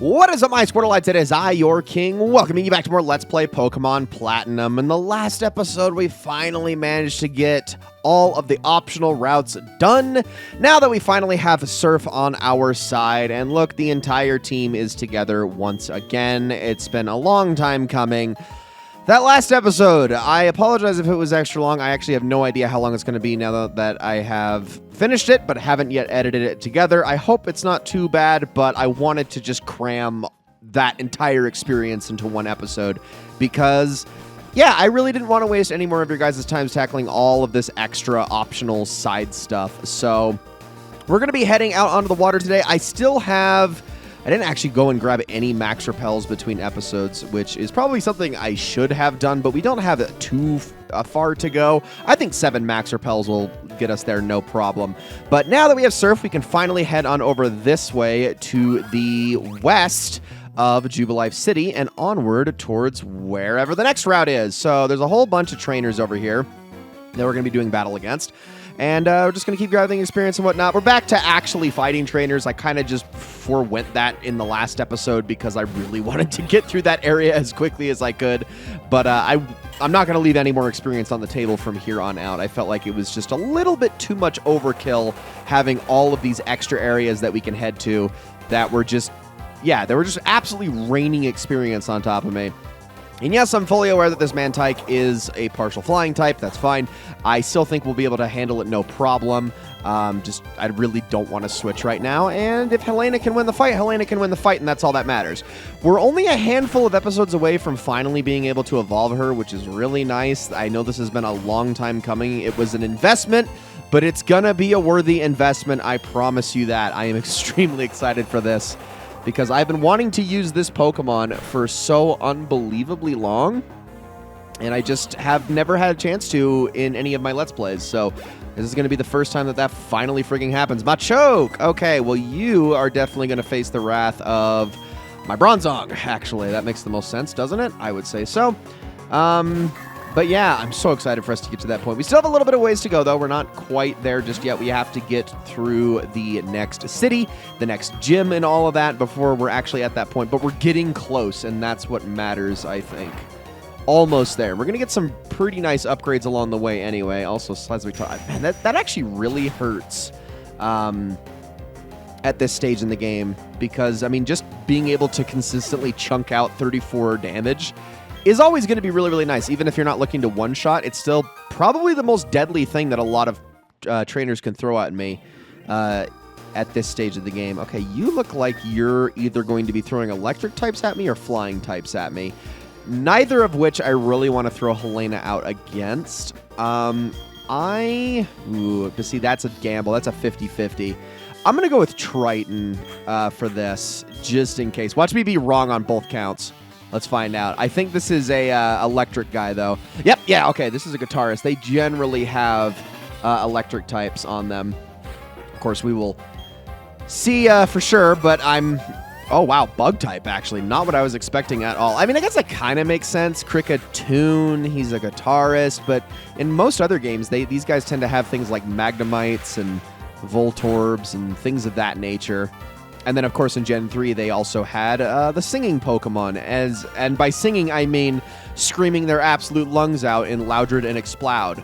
What is up, my Squirtleites? It is I, your king, welcoming you back to more Let's Play Pokemon Platinum. In the last episode, we finally managed to get all of the optional routes done. Now that we finally have Surf on our side, and look, the entire team is together once again. It's been a long time coming. That last episode, I apologize if it was extra long. I actually have no idea how long it's going to be now that I have finished it, but haven't yet edited it together. I hope it's not too bad, but I wanted to just cram that entire experience into one episode because, yeah, I really didn't want to waste any more of your guys' time tackling all of this extra optional side stuff. So we're going to be heading out onto the water today. I didn't actually go and grab any max repels between episodes, which is probably something I should have done, but we don't have it too far to go. I think 7 max repels will get us there, no problem. But now that we have Surf, we can finally head on over this way to the west of Canalave City and onward towards wherever the next route is. So there's a whole bunch of trainers over here that we're going to be doing battle against. And we're just going to keep gathering experience and whatnot. We're back to actually fighting trainers. I kind of just forewent that in the last episode because I really wanted to get through that area as quickly as I could. But I'm not going to leave any more experience on the table from here on out. I felt like it was just a little bit too much overkill having all of these extra areas that we can head to that were just, yeah, they were just absolutely raining experience on top of me. And yes, I'm fully aware that this Mantike is a partial flying type. That's fine. I still think we'll be able to handle it no problem. I really don't want to switch right now. And if Helena can win the fight, Helena can win the fight, and that's all that matters. We're only a handful of episodes away from finally being able to evolve her, which is really nice. I know this has been a long time coming. It was an investment, but it's going to be a worthy investment. I promise you that. I am extremely excited for this, because I've been wanting to use this Pokemon for so unbelievably long, and I just have never had a chance to in any of my Let's Plays. So this is going to be the first time that finally frigging happens. Machoke! Okay, well, you are definitely going to face the wrath of my Bronzong. Actually, that makes the most sense, doesn't it? I would say so. But yeah, I'm so excited for us to get to that point. We still have a little bit of ways to go, though. We're not quite there just yet. We have to get through the next city, the next gym, and all of that before we're actually at that point. But we're getting close, and that's what matters, I think. Almost there. We're going to get some pretty nice upgrades along the way anyway. Also, man, that actually really hurts at this stage in the game because, I mean, just being able to consistently chunk out 34 damage is always going to be really, really nice. Even if you're not looking to one-shot, it's still probably the most deadly thing that a lot of trainers can throw at me at this stage of the game. Okay, you look like you're either going to be throwing electric types at me or flying types at me. Neither of which I really want to throw Helena out against. But see, that's a gamble. That's a 50-50. I'm going to go with Triton for this, just in case. Watch me be wrong on both counts. Let's find out. I think this is a electric guy, though. Yep, yeah, okay, this is a guitarist. They generally have electric types on them. Of course, we will see for sure, but oh, wow, bug type, actually. Not what I was expecting at all. I mean, I guess that kind of makes sense. Kricketune, he's a guitarist, but in most other games, these guys tend to have things like Magnemites and Voltorbs and things of that nature. And then, of course, in Gen 3, they also had the singing Pokemon. And by singing, I mean screaming their absolute lungs out in Loudred and Exploud.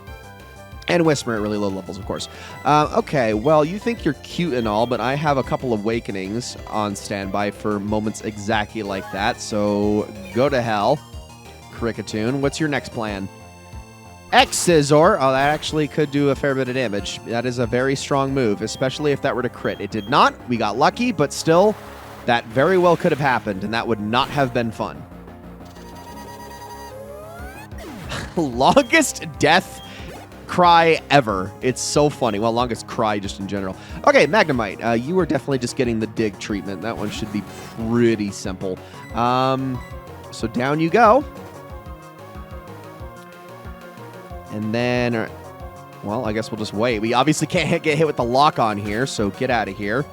And Whisper at really low levels, of course. Okay, well, you think you're cute and all, but I have a couple of Awakenings on standby for moments exactly like that. So go to hell, Kricketune. What's your next plan? X-Scissor. Oh, that actually could do a fair bit of damage. That is a very strong move, especially if that were to crit. It did not. We got lucky, but still, that very well could have happened, and that would not have been fun. Longest death cry ever. It's so funny. Well, longest cry just in general. Okay, Magnemite. You are definitely just getting the dig treatment. That one should be pretty simple. So down you go. And then, well, I guess we'll just wait. We obviously can't get hit with the lock on here, so get out of here.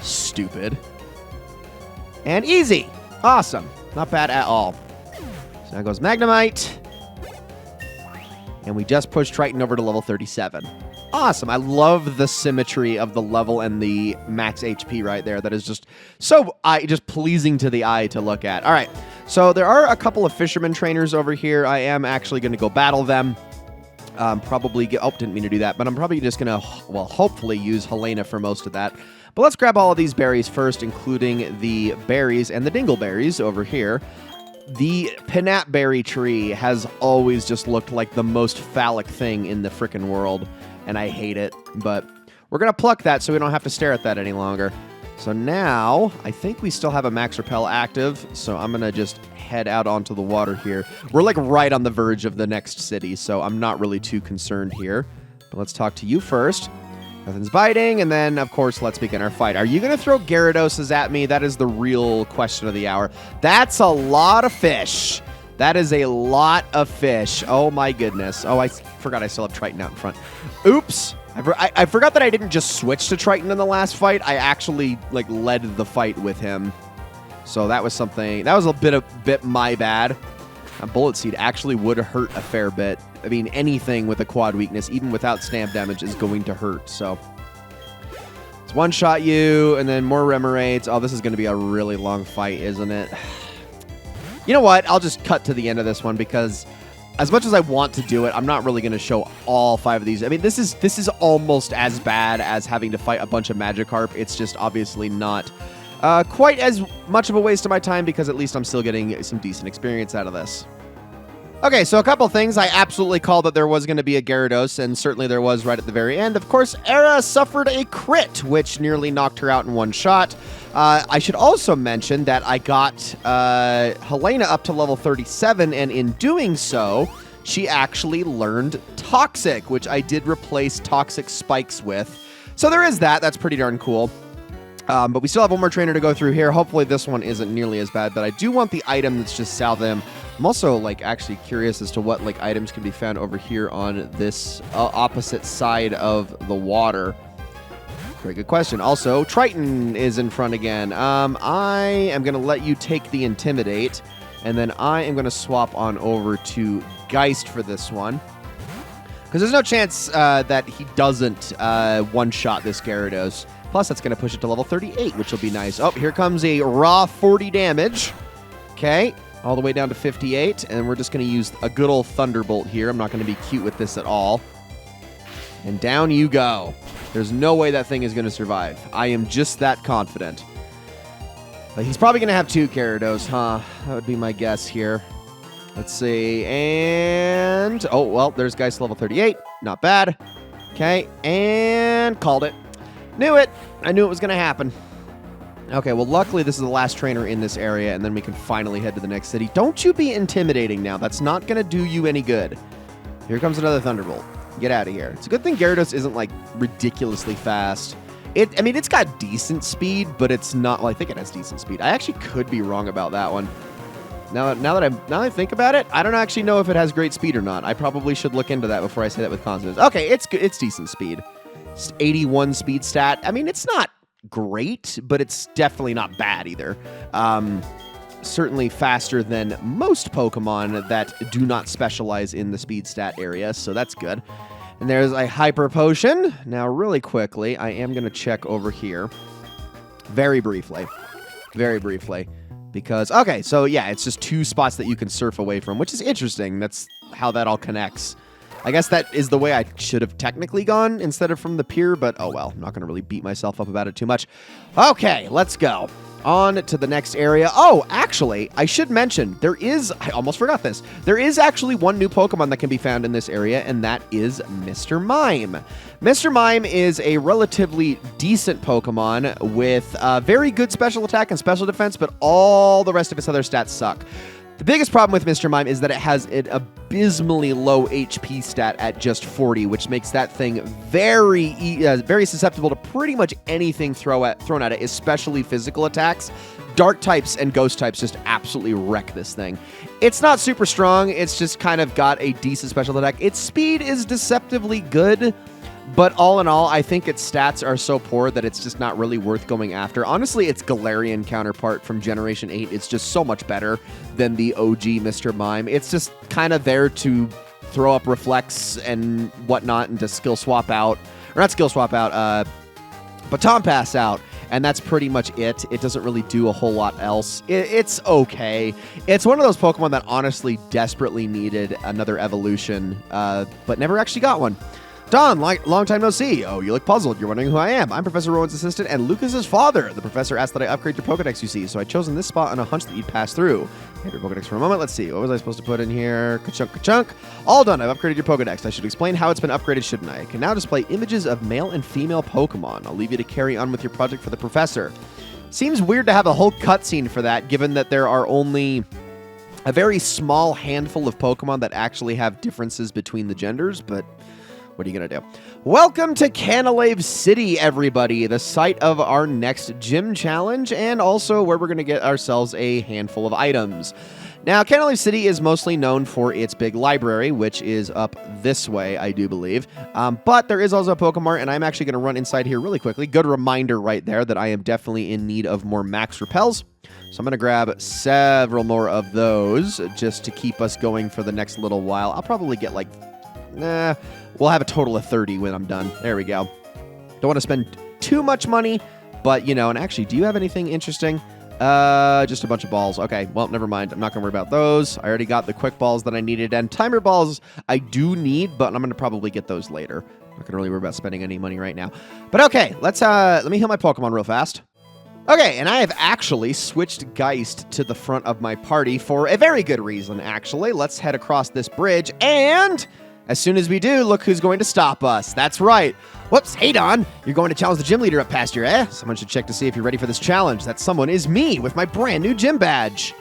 Stupid. And easy. Awesome. Not bad at all. So now goes Magnemite. And we just pushed Triton over to level 37. awesome. I love the symmetry of the level and the max HP right there. That is just so just pleasing to the eye to look at. All right, so there are a couple of fisherman trainers over here. I am actually going to go battle them. Probably get, oh, didn't mean to do that, but I'm probably just going to, well, hopefully use Helena for most of that. But let's grab all of these berries first, including the berries and the dingleberries over here. The pinapberry tree has always just looked like the most phallic thing in the frickin' world, and I hate it. But we're going to pluck that so we don't have to stare at that any longer. So now, I think we still have a max repel active, so I'm going to just head out onto the water here. We're like right on the verge of the next city, so I'm not really too concerned here. But let's talk to you first. Nothing's biting, and then, of course, let's begin our fight. Are you going to throw Gyarados at me? That is the real question of the hour. That's a lot of fish. That is a lot of fish. Oh, my goodness. Oh, I forgot I still have Triton out in front. Oops. I forgot that I didn't just switch to Triton in the last fight. I actually, like, led the fight with him. So that was something... That was a bit my bad. A Bullet Seed actually would hurt a fair bit. I mean, anything with a quad weakness, even without stamp damage, is going to hurt. So let's one-shot you, and then more Remoraids. Oh, this is going to be a really long fight, isn't it? You know what? I'll just cut to the end of this one, because as much as I want to do it, I'm not really going to show all 5 of these. I mean, this is almost as bad as having to fight a bunch of Magikarp. It's just obviously not quite as much of a waste of my time, because at least I'm still getting some decent experience out of this. Okay, so a couple things. I absolutely called that there was going to be a Gyarados, and certainly there was right at the very end. Of course, Era suffered a crit, which nearly knocked her out in one shot. I should also mention that I got Helena up to level 37, and in doing so, she actually learned Toxic, which I did replace Toxic Spikes with. So there is that. That's pretty darn cool. But we still have one more trainer to go through here. Hopefully this one isn't nearly as bad, but I do want the item that's just south of him. I'm also, like, actually curious as to what, like, items can be found over here on this opposite side of the water. Very good question. Also, Triton is in front again. I am going to let you take the Intimidate, and then I am going to swap on over to Geist for this one. Because there's no chance that he doesn't one-shot this Gyarados. Plus, that's going to push it to level 38, which will be nice. Oh, here comes a raw 40 damage. Okay, all the way down to 58, and we're just going to use a good old Thunderbolt here. I'm not going to be cute with this at all. And down you go. There's no way that thing is going to survive. I am just that confident. But he's probably going to have 2 Gyarados, huh? That would be my guess here. Let's see, and... Oh, well, there's Geist level 38. Not bad. Okay, and called it. Knew it. I knew it was going to happen. Okay, well, luckily this is the last trainer in this area, and then we can finally head to the next city. Don't you be intimidating now. That's not going to do you any good. Here comes another Thunderbolt. Get out of here. It's a good thing Gyarados isn't, like, ridiculously fast. I mean, it's got decent speed, but it's not... Well, I think it has decent speed. I actually could be wrong about that one. Now that I think about it, I don't actually know if it has great speed or not. I probably should look into that before I say that with confidence. Okay, it's good. It's decent speed. 81 speed stat. I mean, it's not great, but it's definitely not bad either. Certainly faster than most Pokemon that do not specialize in the speed stat area, so that's good. And there's a Hyper Potion. Now, really quickly, I am going to check over here. Very briefly. Because, okay, so yeah, it's just 2 spots that you can surf away from, which is interesting. That's how that all connects. I guess that is the way I should have technically gone instead of from the pier, but oh well, I'm not going to really beat myself up about it too much. Okay, let's go. On to the next area. Oh, actually, I should mention, I almost forgot this. There is actually one new Pokemon that can be found in this area, and that is Mr. Mime. Mr. Mime is a relatively decent Pokemon with very good special attack and special defense, but all the rest of its other stats suck. The biggest problem with Mr. Mime is that it has an abysmally low HP stat at just 40, which makes that thing very susceptible to pretty much anything thrown at it, especially physical attacks. Dark types and ghost types just absolutely wreck this thing. It's not super strong. It's just kind of got a decent special attack. Its speed is deceptively good, but all in all, I think its stats are so poor that it's just not really worth going after. Honestly, its Galarian counterpart from Generation 8 is just so much better than the OG Mr. Mime. It's just kind of there to throw up Reflex and whatnot and to skill swap out, or not skill swap out, Baton Pass out. And that's pretty much it. It doesn't really do a whole lot else. It's okay. It's one of those Pokemon that honestly desperately needed another evolution, but never actually got one. Don, long time no see. Oh, you look puzzled. You're wondering who I am. I'm Professor Rowan's assistant and Lucas's father. The professor asked that I upgrade your Pokedex, you see, so I'd chosen this spot on a hunch that you'd pass through. Have your Pokedex for a moment. Let's see. What was I supposed to put in here? Ka-chunk, ka-chunk. All done. I've upgraded your Pokedex. I should explain how it's been upgraded, shouldn't I? I can now display images of male and female Pokemon. I'll leave you to carry on with your project for the professor. Seems weird to have a whole cutscene for that, given that there are only a very small handful of Pokemon that actually have differences between the genders, but what are you going to do? Welcome to Canalave City, everybody, the site of our next gym challenge, and also where we're going to get ourselves a handful of items. Now, Canalave City is mostly known for its big library, which is up this way, I do believe. But there is also a Pokemart, and I'm actually going to run inside here really quickly. Good reminder right there that I am definitely in need of more max repels. So I'm going to grab several more of those just to keep us going for the next little while. I'll probably get like... we'll have a total of 30 when I'm done. There we go. Don't want to spend too much money, but, you know, and actually, do you have anything interesting? Just a bunch of balls. Okay, well, never mind. I'm not going to worry about those. I already got the quick balls that I needed, and timer balls I do need, but I'm going to probably get those later. I'm not going to really worry about spending any money right now. But okay, let me heal my Pokemon real fast. Okay, and I have actually switched Geist to the front of my party for a very good reason, actually. Let's head across this bridge, and... as soon as we do, look who's going to stop us. That's right. Whoops, hey Don, you're going to challenge the gym leader up past here, eh? Someone should check to see if you're ready for this challenge. That someone is me with my brand new gym badge.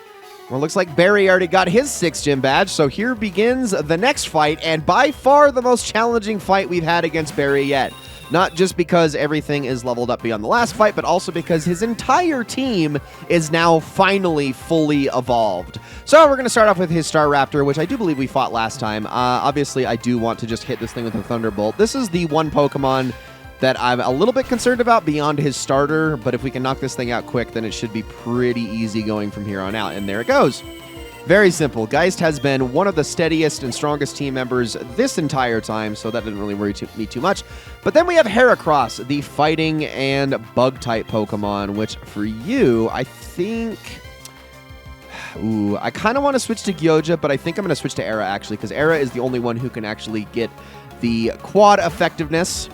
Well, looks like Barry already got his 6th gym badge, so here begins the next fight, and by far the most challenging fight we've had against Barry yet. Not just because everything is leveled up beyond the last fight, but also because his entire team is now finally fully evolved. So we're going to start off with his Staraptor, which I do believe we fought last time. Obviously, I do want to just hit this thing with a Thunderbolt. This is the one Pokemon that I'm a little bit concerned about beyond his starter, but if we can knock this thing out quick, then it should be pretty easy going from here on out. And there it goes. Very simple. Geist has been one of the steadiest and strongest team members this entire time, so that didn't really worry me too much. But then we have Heracross, the fighting and bug-type Pokemon, which for you, I think... ooh, I kind of want to switch to Gyoja, but I think I'm going to switch to Era, actually, because Era is the only one who can actually get the quad effectiveness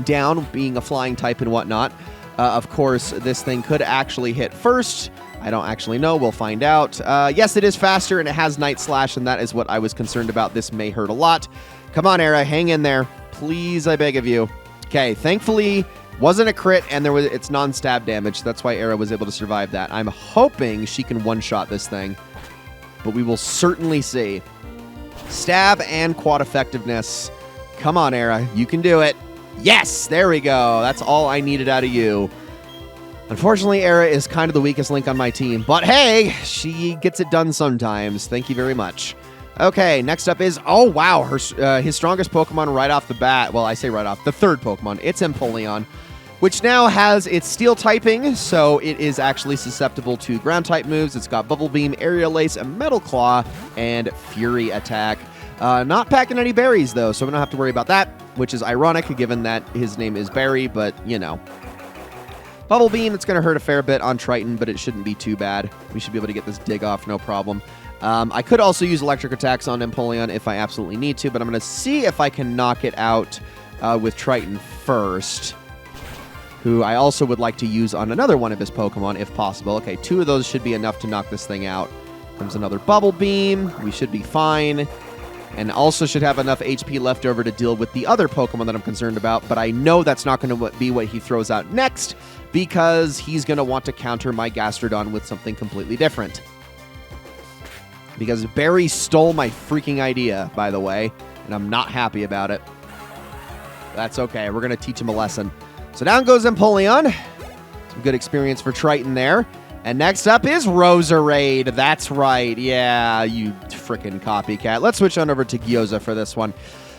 down, being a flying type and whatnot. Of course, this thing could actually hit first. I don't actually know. We'll find out. Yes, it is faster, and it has Night Slash, and that is what I was concerned about. This may hurt a lot. Come on, Era. Hang in there. Please, I beg of you. Okay, thankfully, wasn't a crit, and it's non-stab damage. That's why Era was able to survive that. I'm hoping she can one-shot this thing, but we will certainly see. Stab and quad effectiveness. Come on, Era. You can do it. Yes! There we go. That's all I needed out of you. Unfortunately, Era is kind of the weakest link on my team, but hey, she gets it done sometimes. Thank you very much. Okay, next up is, oh wow, his strongest Pokemon right off the bat. Well, I say right off, the third Pokemon. It's Empoleon, which now has its Steel typing, so it is actually susceptible to Ground-type moves. It's got Bubble Beam, Aerial Ace, Metal Claw, and Fury Attack. Not packing any berries, though, so we don't have to worry about that, which is ironic, given that his name is Barry, but, you know. Bubble Beam, it's going to hurt a fair bit on Triton, but it shouldn't be too bad. We should be able to get this dig off, no problem. I could also use electric attacks on Empoleon if I absolutely need to, but I'm going to see if I can knock it out with Triton first, who I also would like to use on another one of his Pokemon if possible. Okay, 2 of those should be enough to knock this thing out. Comes another Bubble Beam. We should be fine. And also should have enough HP left over to deal with the other Pokemon that I'm concerned about, but I know that's not going to be what he throws out next, because he's going to want to counter my Gastrodon with something completely different. Because Barry stole my freaking idea, by the way, and I'm not happy about it. That's okay. We're going to teach him a lesson. So down goes Empoleon. Some good experience for Triton there. And next up is Roserade. That's right. Yeah, you frickin' copycat. Let's switch on over to Gyoza for this one.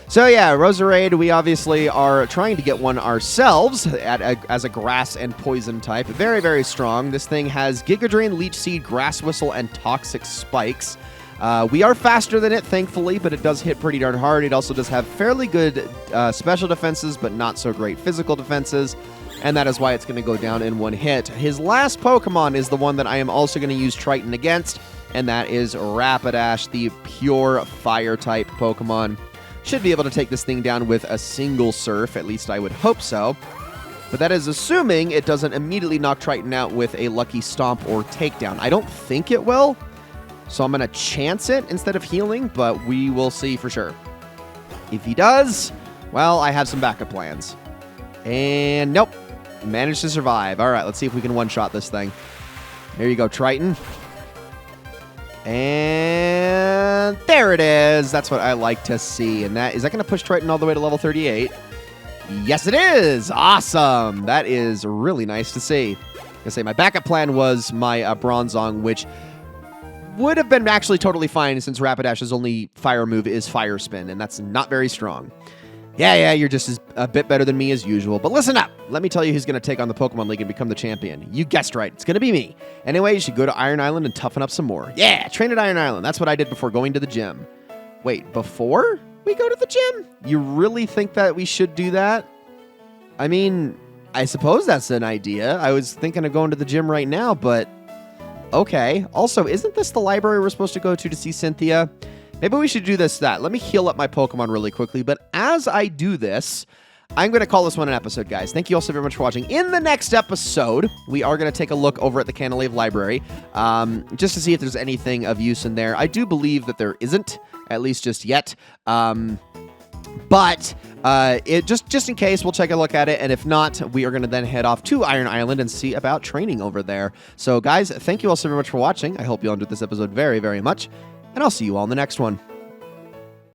So yeah, Roserade, we obviously are trying to get one ourselves as a grass and poison type. Very, very strong. This thing has Giga Drain, Leech Seed, Grass Whistle, and Toxic Spikes. We are faster than it, thankfully, but it does hit pretty darn hard. It also does have fairly good special defenses, but not so great physical defenses, and that is why it's going to go down in one hit. His last Pokemon is the one that I am also going to use Triton against, and that is Rapidash, the pure Fire-type Pokemon. Should be able to take this thing down with a single Surf, at least I would hope so. But that is assuming it doesn't immediately knock Triton out with a Lucky Stomp or Takedown. I don't think it will, so I'm going to chance it instead of healing, but we will see for sure. If he does, well, I have some backup plans. And nope, managed to survive. All right, let's see if we can one-shot this thing. There you go, Triton. And there it is. That's what I like to see. And is that going to push Triton all the way to level 38? Yes, it is. Awesome. That is really nice to see. I say my backup plan was my Bronzong, which would have been actually totally fine since Rapidash's only fire move is Fire Spin, and that's not very strong. Yeah, you're just a bit better than me as usual. But listen up. Let me tell you who's going to take on the Pokemon League and become the champion. You guessed right. It's going to be me. Anyway, you should go to Iron Island and toughen up some more. Yeah, train at Iron Island. That's what I did before going to the gym. Wait, before we go to the gym? You really think that we should do that? I mean, I suppose that's an idea. I was thinking of going to the gym right now, but okay. Also, isn't this the library we're supposed to go to see Cynthia? Maybe we should do that. Let me heal up my Pokemon really quickly. But as I do this, I'm going to call this one an episode, guys. Thank you all so very much for watching. In the next episode, we are going to take a look over at the Canalave Library just to see if there's anything of use in there. I do believe that there isn't, at least just yet. But just in case, we'll take a look at it. And if not, we are going to then head off to Iron Island and see about training over there. So, guys, thank you all so very much for watching. I hope you all enjoyed this episode very, very much. And I'll see you all in the next one.